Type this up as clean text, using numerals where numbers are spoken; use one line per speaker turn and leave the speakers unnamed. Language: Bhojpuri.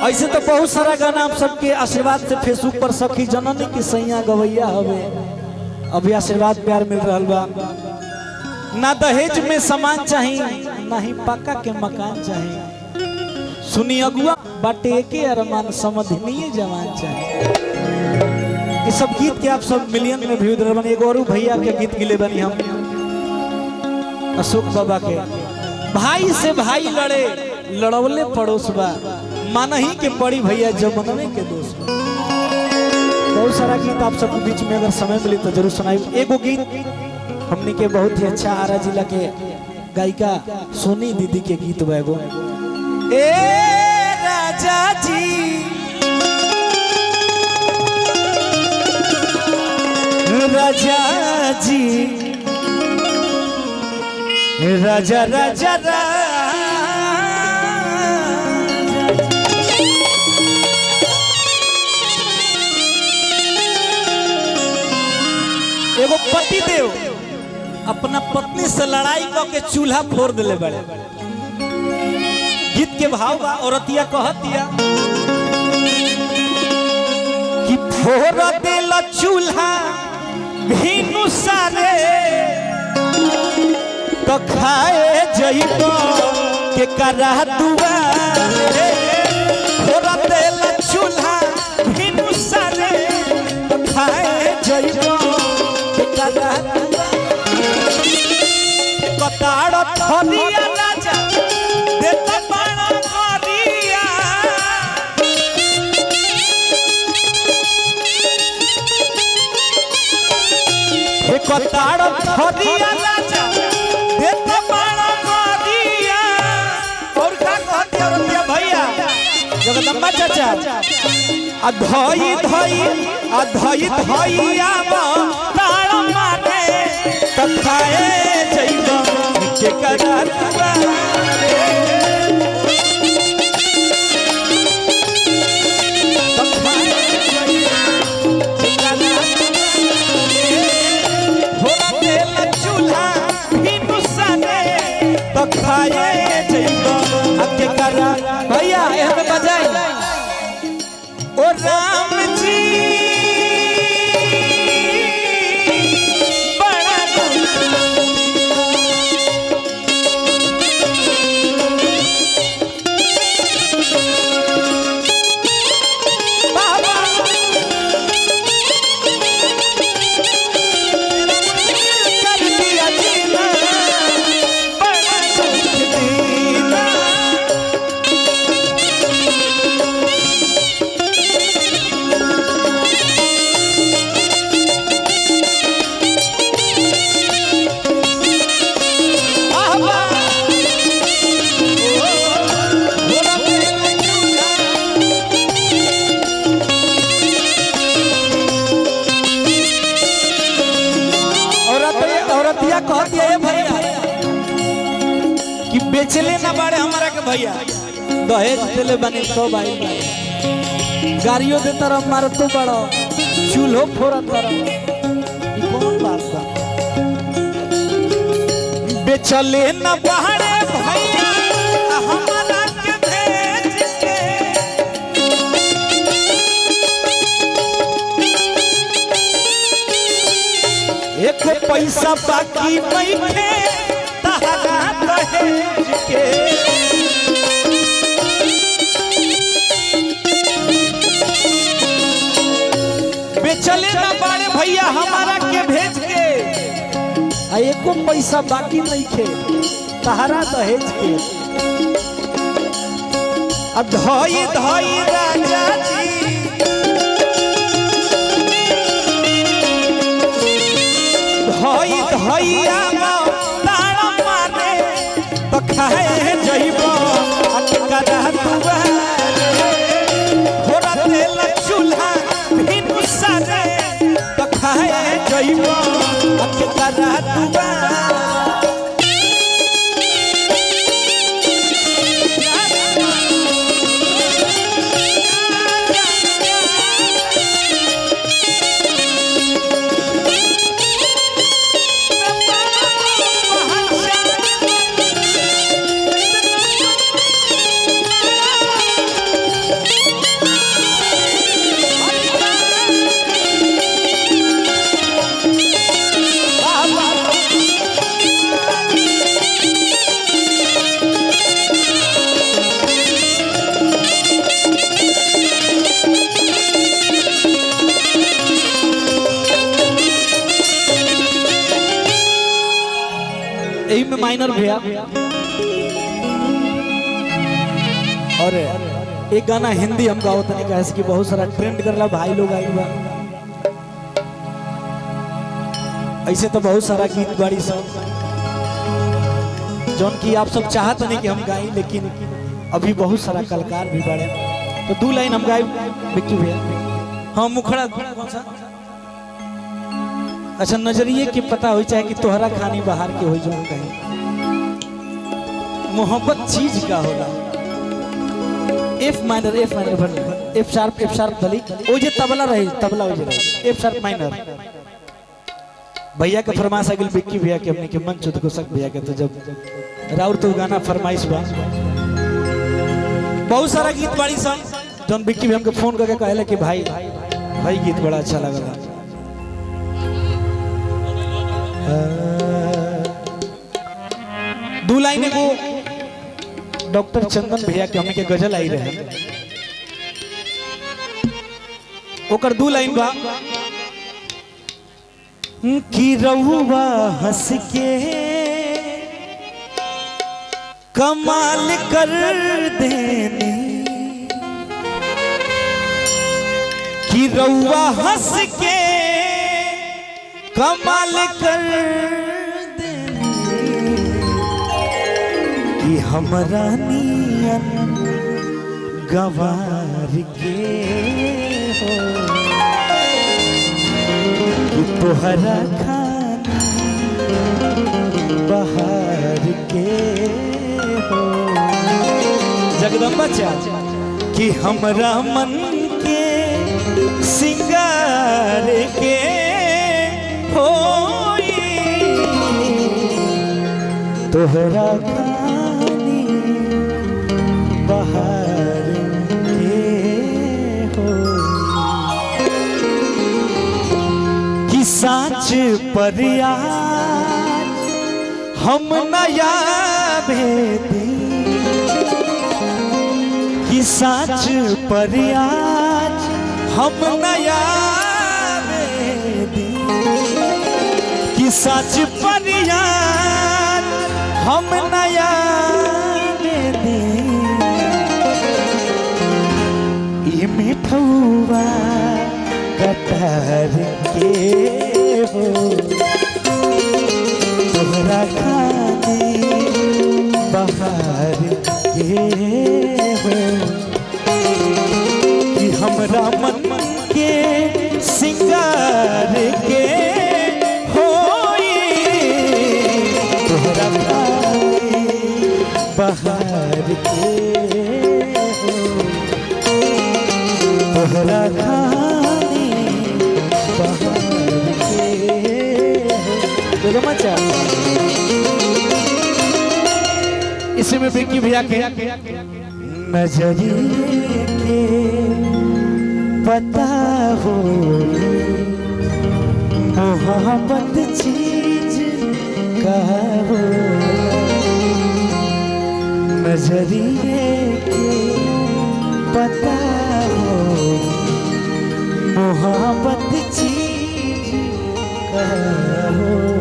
ऐसे तो बहुत सारा गाना आप सबके आशीर्वाद से फेसबुक पर सखी जननी की सैया गवैया हवे अभी आशीर्वाद प्यार मिल रहा बा। ना दहेज में सामान चाहिए ना ही पक्का के मकान चाहिए। सुनी अगुआ बाटे के अरमान समझनीय जवान चाहिए। ये सब गीत के आप सब मिलियन में व्यू दे बनी। एगो भैया के गीत गिले बनी हम अशोक बाबा के। भाई से भाई लड़े लड़वले पड़ोस बा मानही के पड़ी भैया जमनवे के दोस्त बा। बहुत सारा गीत आप सबके बीच में अगर समय मिले तो जरूर सुनाई। एगो गीत हमने के बहुत ही अच्छा आरा जिला के गायिका सोनी दीदी के गीत बा। एगो ए राजा जी राजा जी राजा राजा राजा एगो पति देव अपना पत्नी से लड़ाई करके चूल्हा फोड़ दिले बड़े। गीत के भाव बा औरतिया कहतिया कि फोड़ देला चूल्हा भीनु सारे तो खाए जइबो के करा दुआरे। फोड़ देला चूल्हा भीनु सारे तो खाए जइबो के करा कताड़ थरिया राजा देता पाना करिया। हे कताड़ थरिया राजा देता पाना करिया। और का कहते औरतिया भैया जगदम्बा चाचा अधई धई अधई धईया ताड़ मारे तखाए जइबो के करा दुआरे। थोड़ा तेल चूल्हा भीनु सारे तो खाए जइबो के करा। भैया हमें बजाई ओ राम जी बेचले ना बाड़े हमारा के भैया दहेज दिले बने तो भाई गाड़ियों दे तरह मार तो बड़ो चूल्हो फोड़ा तरह कौन बात बा। बेचले ना बाड़े भैया हमारा के भेज के। एक पैसा बाकी नहीं थे के। बेचले ना बाड़े भैया हमारा के भेज के। एको पैसा बाकी नहीं खे तहरा दहेज के। अब धई धई राजा जी धई धैया खाए जइबो करा दुआरे। थोड़ा तेल चूल्हा भीनु सारे तो खाए जइबो करा दुआरे। माइनर भैया। और एक गाना हिंदी हम गाओ तने कहे कि बहुत सारा ट्रेंड करला भाई लोग आइल बा। ऐसे तो बहुत सारा गीत बाड़ी सब जौन की आप सब चाहत नहीं कि हम गाई, लेकिन अभी बहुत सारा कलाकार भी बड़े। तो 2 लाइन हम गाए बिक्की भैया। हाँ मुखड़ा कौन सा? अच्छा नजरिए की पता हो चाहे कि तोहरा खानी बाहर के हो जो कहीं। मोहब्बत चीज का होला। एफ माइनर भर एफ शार्प भली ओ जे तबला रहे तबला हो जे एफ शार्प माइनर। भैया का फरमाइश आगिल बिक्की भैया के हमने के मन चुद को सक भैया के। तो जब राउर तो गाना फरमाइश बा बहुत सारा गीत बाड़ी सन जौन बिक्की भैया हमके फोन करके कहले कि भाई गीत बड़ा अच्छा लगला। 2 लाइन एगो डॉक्टर चंदन भैया के हमने के गजल आई रहे ओकर 2 लाइन बा कि रहुआ हंस के कमाल कर देनी, कि रहुआ हंस के कमाल कर देनी, कि हमरा नियन गवार के हो, कि तोहरा खानी बहार के हो। जगदम्बा चाचा कि हमरा मन के सिंगार के हो, तोहरा खानी बहार के हो, कि साँच पर यार हम नया भेदी, कि साँच पर आज हम नया भेदी, कि साँच पर आज हम नया भेदी, ये मिठौआ कटार के हो, तोहरा खानी बहार के हो, कि हमरा मन के सिंगार के हो, तोहरा खानी बहार के हो, तोहरा खानी बहार के हो। मचा इसी में बिक्की भैया के नजरिए के पता हो, मोहब्बत चीज का हो, नजरिए के पता हो, मोहब्बत चीज का हो।